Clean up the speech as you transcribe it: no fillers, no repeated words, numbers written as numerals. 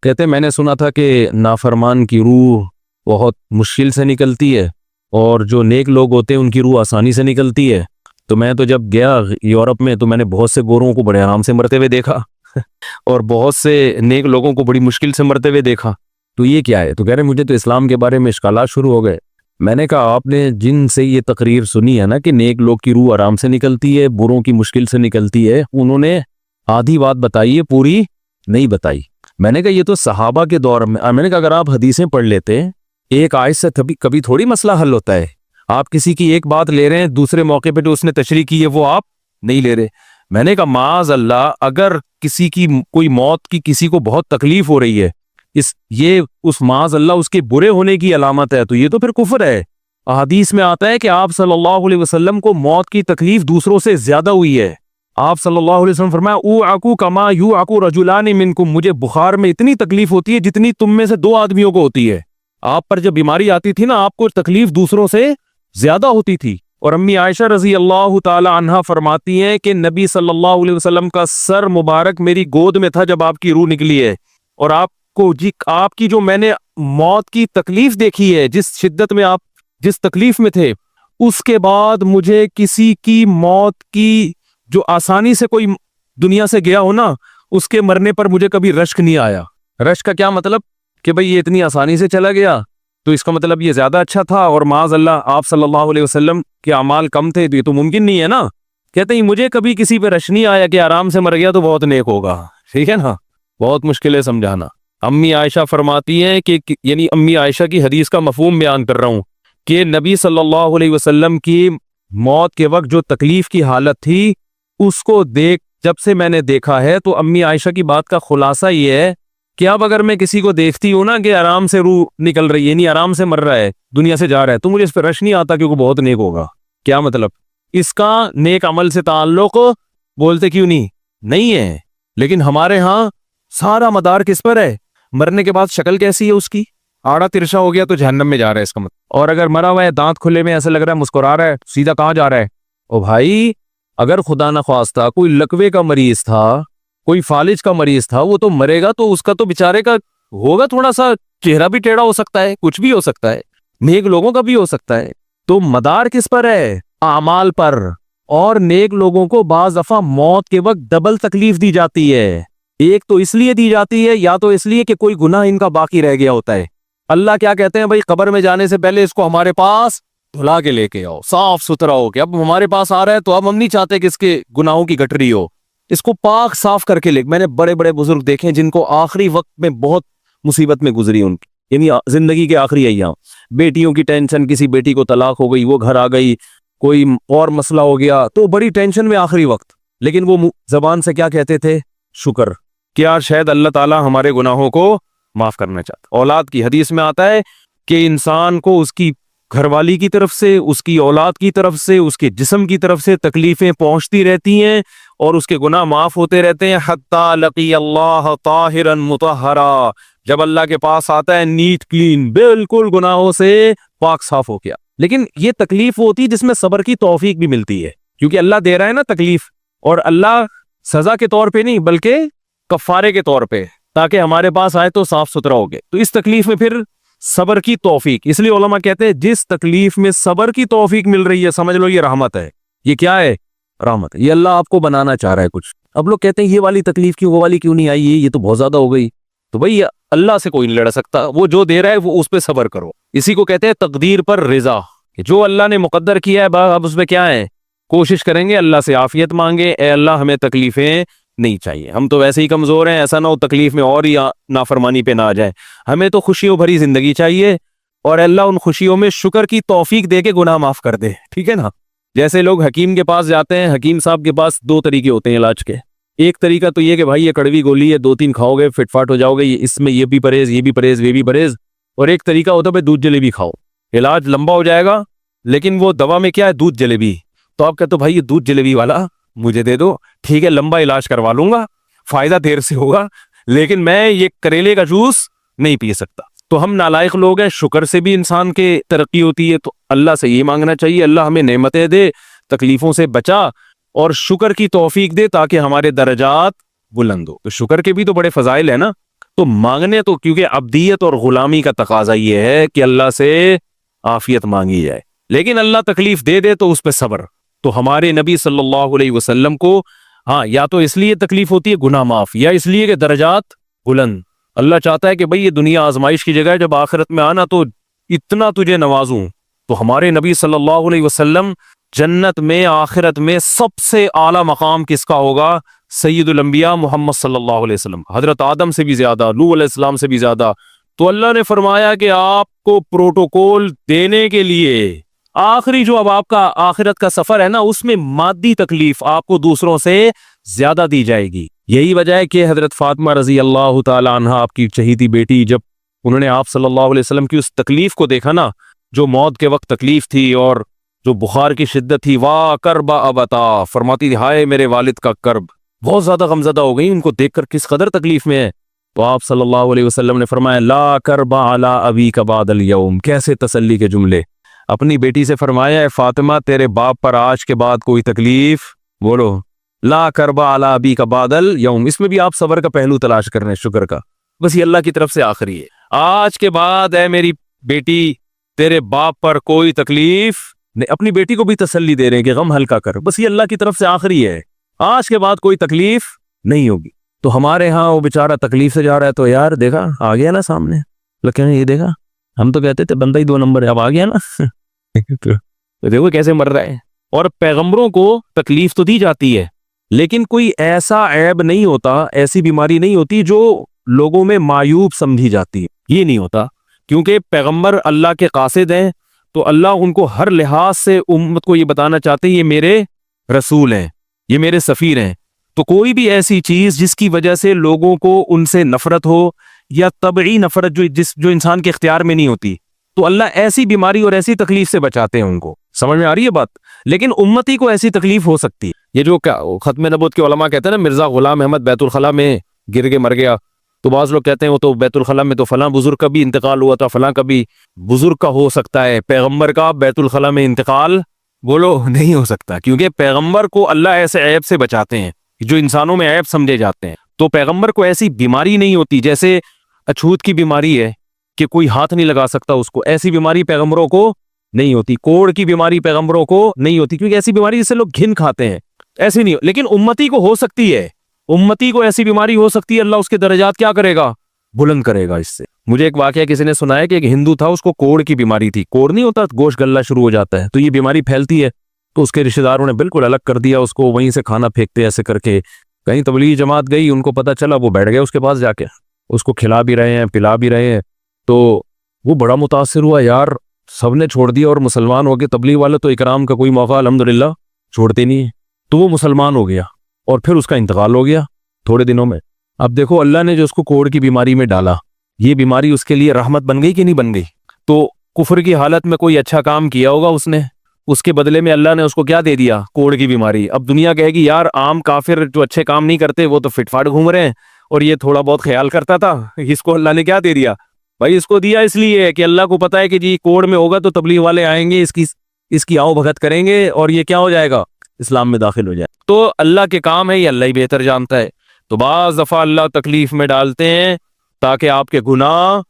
کہتے ہیں میں نے سنا تھا کہ نافرمان کی روح بہت مشکل سے نکلتی ہے اور جو نیک لوگ ہوتے ہیں ان کی روح آسانی سے نکلتی ہے. تو میں تو جب گیا یورپ میں تو میں نے بہت سے گوروں کو بڑے آرام سے مرتے ہوئے دیکھا اور بہت سے نیک لوگوں کو بڑی مشکل سے مرتے ہوئے دیکھا. تو یہ کیا ہے؟ تو کہہ رہے مجھے تو اسلام کے بارے میں اشکالات شروع ہو گئے. میں نے کہا آپ نے جن سے یہ تقریر سنی ہے نا کہ نیک لوگ کی روح آرام سے نکلتی ہے، بروں کی مشکل سے نکلتی ہے، انہوں نے آدھی بات بتائی ہے، پوری نہیں بتائی. میں نے کہا یہ تو صحابہ کے دور میں نے کہا اگر آپ حدیثیں پڑھ لیتے ایک آیت سے کبھی تھوڑی مسئلہ حل ہوتا ہے. آپ کسی کی ایک بات لے رہے ہیں، دوسرے موقع پہ جو اس نے تشریح کی ہے وہ آپ نہیں لے رہے. میں نے کہا معاذ اللہ، اگر کسی کی کوئی موت کی کسی کو بہت تکلیف ہو رہی ہے، یہ اس معاذ اللہ اس کے برے ہونے کی علامت ہے، تو یہ تو پھر کفر ہے. احادیث میں آتا ہے کہ آپ صلی اللہ علیہ وسلم کو موت کی تکلیف دوسروں سے زیادہ ہوئی ہے. آپ صلی اللہ علیہ وسلم فرمایا اوعکو کما یوعکو رجلان منکم، مجھے بخار میں اتنی تکلیف ہوتی ہے جتنی تم میں سے 2 آدمیوں کو ہوتی ہے. آپ پر جب بیماری آتی تھی نا، آپ کو تکلیف دوسروں سے زیادہ ہوتی تھی. اور امی عائشہ رضی اللہ تعالی عنہا فرماتی ہیں کہ نبی صلی اللہ علیہ وسلم کا سر مبارک میری گود میں تھا جب آپ کی روح نکلی ہے، اور آپ کی جو میں نے موت کی تکلیف دیکھی ہے، جس شدت میں آپ جس تکلیف میں تھے، اس کے بعد مجھے کسی کی موت کی جو آسانی سے کوئی دنیا سے گیا ہو نا، اس کے مرنے پر مجھے کبھی رشک نہیں آیا. رشک کا کیا مطلب؟ کہ بھئی یہ اتنی آسانی سے چلا گیا تو اس کا مطلب یہ زیادہ اچھا تھا، اور معاذ اللہ آپ صلی اللہ علیہ وسلم کے اعمال کم تھے، تو یہ تو ممکن نہیں ہے نا. کہتے ہیں مجھے کبھی کسی پہ رش نہیں آیا کہ آرام سے مر گیا تو بہت نیک ہوگا. ٹھیک ہے نا، بہت مشکل ہے سمجھانا. امی عائشہ فرماتی ہیں کہ یعنی امی عائشہ کی حدیث کا مفہوم بیان کر رہا ہوں کہ نبی صلی اللہ علیہ وسلم کی موت کے وقت جو تکلیف کی حالت تھی، اس کو جب سے میں نے دیکھا ہے، تو امی عائشہ کی بات کا خلاصہ یہ ہے کہ اب اگر میں کسی کو دیکھتی ہوں نا کہ آرام سے روح نکل رہی ہے، یعنی آرام سے مر رہا ہے، دنیا سے جا رہا ہے، تو مجھے اس پہ رش نہیں آتا کیونکہ بہت نیک ہوگا. کیا مطلب؟ اس کا نیک عمل سے تعلق بولتے کیوں نہیں ہے. لیکن ہمارے ہاں سارا مدار کس پر ہے؟ مرنے کے بعد شکل کیسی ہے اس کی؟ آڑا ترشا ہو گیا تو جہنم میں جا رہا ہے اس کا مطلب. اور اگر مرا ہوا ہے، دانت کھلے میں، ایسا لگ رہا ہے مسکرا رہا ہے، سیدھا کہاں جا رہا ہے؟ او بھائی، اگر خدا نخواستہ کوئی لکوے کا مریض تھا، کوئی فالج کا مریض تھا، وہ تو مرے گا تو اس کا تو بیچارے کا ہوگا تھوڑا سا چہرہ بھی ٹیڑھا ہو سکتا ہے، کچھ بھی ہو سکتا ہے، نیک لوگوں کا بھی ہو سکتا ہے. تو مدار کس پر ہے؟ اعمال پر. اور نیک لوگوں کو بعض دفعہ موت کے وقت ڈبل تکلیف دی جاتی ہے. ایک تو اس لیے دی جاتی ہے، یا تو اس لیے کہ کوئی گناہ ان کا باقی رہ گیا ہوتا ہے. اللہ کیا کہتے ہیں؟ بھائی قبر میں جانے سے پہلے اس کو ہمارے پاس دھلا کے لے کے آؤ، صاف ستھرا ہو کے. اب ہمارے پاس آ رہا ہے تو اب ہم نہیں چاہتے کہ اس کے گناہوں کی گٹری ہو، اس کو پاک صاف کر کے لے. میں نے بڑے بڑے بزرگ دیکھے جن کو آخری وقت میں بہت مصیبت میں گزری ان کی، یعنی زندگی کے آخری ایام، بیٹیوں کی ٹینشن، کسی بیٹی کو طلاق ہو گئی، وہ گھر آ گئی، کوئی اور مسئلہ ہو گیا، تو بڑی ٹینشن میں آخری وقت. لیکن وہ زبان سے کیا کہتے تھے؟ شکر. کیا شاید اللہ تعالیٰ ہمارے گناہوں کو معاف کرنا چاہتا. اولاد کی حدیث میں آتا ہے کہ انسان کو اس کی گھر والی کی طرف سے، اس کی اولاد کی طرف سے، اس کے جسم کی طرف سے تکلیفیں پہنچتی رہتی ہیں اور اس کے گناہ معاف ہوتے رہتے ہیں، حتی لقی اللہ طاہرا مطہرا، جب اللہ کے پاس آتا ہے نیٹ کلین، بالکل گناہوں سے پاک صاف ہو گیا. لیکن یہ تکلیف ہوتی ہے جس میں صبر کی توفیق بھی ملتی ہے، کیونکہ اللہ دے رہا ہے نا تکلیف، اور اللہ سزا کے طور پہ نہیں بلکہ کفارے کے طور پہ، تاکہ ہمارے پاس آئے تو صاف ستھرا ہو گئے. تو اس تکلیف میں پھر صبر کی توفیق، اس لیے علماء کہتے ہیں جس تکلیف میں صبر کی توفیق مل رہی ہے سمجھ لو یہ رحمت ہے. یہ کیا ہے؟ رحمت ہے. یہ اللہ آپ کو بنانا چاہ رہا ہے کچھ. اب لوگ کہتے ہیں یہ والی تکلیف کیوں، وہ والی کیوں نہیں آئی، یہ تو بہت زیادہ ہو گئی. تو بھئی اللہ سے کوئی نہیں لڑ سکتا، وہ جو دے رہا ہے وہ اس پہ صبر کرو. اسی کو کہتے ہیں تقدیر پر رضا، کہ جو اللہ نے مقدر کیا ہے اب اس پہ کیا ہے، کوشش کریں گے، اللہ سے عافیت مانگے، اے اللہ ہمیں تکلیفیں نہیں چاہیے، ہم تو ویسے ہی کمزور ہیں، ایسا نہ ہو تکلیف میں اور ہی نافرمانی پہ نہ آ جائے، ہمیں تو خوشیوں بھری زندگی چاہیے، اور اللہ ان خوشیوں میں شکر کی توفیق دے کے گناہ معاف کر دے. ٹھیک ہے نا؟ جیسے لوگ حکیم کے پاس جاتے ہیں، حکیم صاحب کے پاس 2 طریقے ہوتے ہیں علاج کے. ایک طریقہ تو یہ کہ بھائی یہ کڑوی گولی ہے، 2-3 کھاؤ گے فٹ فاٹ ہو جاؤ گے، اس میں یہ بھی پرہیز، یہ بھی پرہیز، یہ بھی پرہیز. اور ایک طریقہ ہوتا ہے بھائی دودھ جلیبی کھاؤ، علاج لمبا ہو جائے گا، لیکن وہ دوا میں کیا ہے؟ دودھ جلیبی. تو آپ کہتے ہو بھائی یہ دودھ جلیبی والا مجھے دے دو، ٹھیک ہے لمبا علاج کروا لوں گا، فائدہ دیر سے ہوگا، لیکن میں یہ کریلے کا جوس نہیں پی سکتا. تو ہم نالائق لوگ ہیں، شکر سے بھی انسان کے ترقی ہوتی ہے. تو اللہ سے یہ مانگنا چاہیے اللہ ہمیں نعمتیں دے، تکلیفوں سے بچا، اور شکر کی توفیق دے تاکہ ہمارے درجات بلند ہو. تو شکر کے بھی تو بڑے فضائل ہیں نا. تو مانگنے تو کیونکہ عبدیت اور غلامی کا تقاضا یہ ہے کہ اللہ سے عافیت مانگی جائے، لیکن اللہ تکلیف دے دے تو اس پہ صبر۔ تو ہمارے نبی صلی اللہ علیہ وسلم کو ہاں یا تو اس لیے تکلیف ہوتی ہے گناہ معاف، یا اس لیے کہ درجات بلند۔ اللہ چاہتا ہے کہ بھئی یہ دنیا آزمائش کی جگہ ہے، جب آخرت میں آنا تو اتنا تجھے نوازوں۔ تو ہمارے نبی صلی اللہ علیہ وسلم جنت میں آخرت میں سب سے اعلیٰ مقام کس کا ہوگا؟ سید الانبیاء محمد صلی اللہ علیہ وسلم، حضرت آدم سے بھی زیادہ، نوح علیہ السلام سے بھی زیادہ۔ تو اللہ نے فرمایا کہ آپ کو پروٹوکول دینے کے لیے آخری جو اب آپ کا آخرت کا سفر ہے نا، اس میں مادی تکلیف آپ کو دوسروں سے زیادہ دی جائے گی۔ یہی وجہ ہے کہ حضرت فاطمہ رضی اللہ تعالی عنہ آپ کی چہیتی بیٹی، جب انہوں نے آپ صلی اللہ علیہ وسلم کی اس تکلیف کو دیکھا نا، جو موت کے وقت تکلیف تھی اور جو بخار کی شدت تھی، واہ کرب ابتا، فرماتی تھی ہائے میرے والد کا کرب، بہت زیادہ غمزدہ ہو گئی ان کو دیکھ کر کس قدر تکلیف میں ہے۔ تو آپ صلی اللہ علیہ وسلم نے فرمایا لا کرب علی ابیک بعد اليوم، کیسے تسلی کے جملے۔ اپنی بیٹی سے فرمایا ہے فاطمہ تیرے باپ پر آج کے بعد کوئی تکلیف، بولو لا کرب علی ابیک بعد اليوم، اس میں بھی آپ صبر کا پہلو تلاش کر رہے ہیں، شکر کا، بس یہ اللہ کی طرف سے آخری ہے۔ آج کے بعد اے میری بیٹی تیرے باپ پر کوئی تکلیف نہیں، اپنی بیٹی کو بھی تسلی دے رہے ہیں کہ غم ہلکا کر، بس یہ اللہ کی طرف سے آخری ہے، آج کے بعد کوئی تکلیف نہیں ہوگی۔ تو ہمارے ہاں وہ بیچارہ تکلیف سے جا رہا ہے، تو یار دیکھا آ گیا نا سامنے، لگے یہ دیکھا، ہم تو کہتے تھے بندہ ہی 2 نمبر ہے، اب آ گیا نا تو دیکھو کیسے مر رہا ہے۔ اور پیغمبروں کو تکلیف تو دی جاتی ہے، لیکن کوئی ایسا عیب نہیں ہوتا، ایسی بیماری نہیں ہوتی جو لوگوں میں معیوب سمجھی جاتی ہے، یہ نہیں ہوتا، کیونکہ پیغمبر اللہ کے قاصد ہیں، تو اللہ ان کو ہر لحاظ سے امت کو یہ بتانا چاہتے ہیں یہ میرے رسول ہیں، یہ میرے سفیر ہیں۔ تو کوئی بھی ایسی چیز جس کی وجہ سے لوگوں کو ان سے نفرت ہو، یا طبعی نفرت جو انسان کے اختیار میں نہیں ہوتی، تو اللہ ایسی بیماری اور ایسی تکلیف سے بچاتے ہیں ان کو۔ سمجھ میں آ رہی ہے بات؟ لیکن امتی کو ایسی تکلیف ہو سکتی ہے۔ یہ جو ختم نبوت کے علماء کہتے ہیں نا مرزا غلام احمد بیت الخلاء میں گر کے مر گیا، تو بعض لوگ کہتے ہیں وہ تو بیت الخلاء میں تو فلاں بزرگ کا بھی انتقال ہوا تھا، فلاں کا بھی بزرگ کا ہو سکتا ہے، پیغمبر کا بیت الخلاء میں انتقال بولو نہیں ہو سکتا، کیونکہ پیغمبر کو اللہ ایسے عیب سے بچاتے ہیں جو انسانوں میں عیب سمجھے جاتے ہیں۔ تو پیغمبر کو ایسی بیماری نہیں ہوتی، جیسے اچھوت کی بیماری ہے کہ کوئی ہاتھ نہیں لگا سکتا اس کو، ایسی بیماری پیغمبروں کو نہیں ہوتی۔ کوڑ کی بیماری پیغمبروں کو نہیں ہوتی، کیونکہ ایسی بیماری جس سے لوگ گھن کھاتے ہیں، ایسی نہیں، لیکن امتی کو ہو سکتی ہے، امتی کو ایسی بیماری ہو سکتی ہے، اللہ اس کے درجات کیا کرے گا؟ بلند کرے گا اس سے۔ مجھے ایک واقعہ کسی نے سنایا کہ ایک ہندو تھا، اس کو کوڑ کی بیماری تھی، کوڑ نہیں ہوتا گوشت گلنا شروع ہو جاتا ہے، تو یہ بیماری پھیلتی ہے، تو اس کے رشتہ داروں نے بالکل الگ کر دیا اس کو، وہیں سے کھانا پھینکتے ایسے کر کے، کہیں تبلیغی جماعت گئی، ان کو پتہ چلا، وہ بیٹھ گئے اس کے پاس جا کے، اس کو کھلا بھی رہے ہیں پلا بھی رہے ہیں، تو وہ بڑا متاثر ہوا، یار سب نے چھوڑ دیا اور مسلمان ہو گئے، تبلیغ والے تو اکرام کا کوئی موقع الحمدللہ چھوڑتے نہیں ہیں، تو وہ مسلمان ہو گیا اور پھر اس کا انتقال ہو گیا تھوڑے دنوں میں۔ اب دیکھو اللہ نے جو اس کو کوڑ کی بیماری میں ڈالا، یہ بیماری اس کے لیے رحمت بن گئی کہ نہیں بن گئی؟ تو کفر کی حالت میں کوئی اچھا کام کیا ہوگا اس نے، اس کے بدلے میں اللہ نے اس کو کیا دے دیا؟ کوڑ کی بیماری۔ اب دنیا کہے گی یار عام کافر جو اچھے کام نہیں کرتے وہ تو فٹ فاٹ گھوم رہے ہیں، اور یہ تھوڑا بہت خیال کرتا تھا، اس کو اللہ نے کیا دے دیا؟ بھائی اس کو دیا اس لیے کہ اللہ کو پتا ہے کہ جی کوڑ میں ہوگا تو تبلیغ والے آئیں گے، اس کی آؤ بھگت کریں گے، اور یہ کیا ہو جائے گا؟ اسلام میں داخل ہو جائے۔ تو اللہ کے کام ہے، یہ اللہ ہی بہتر جانتا ہے۔ تو بعض دفعہ اللہ تکلیف میں ڈالتے ہیں تاکہ آپ کے گناہ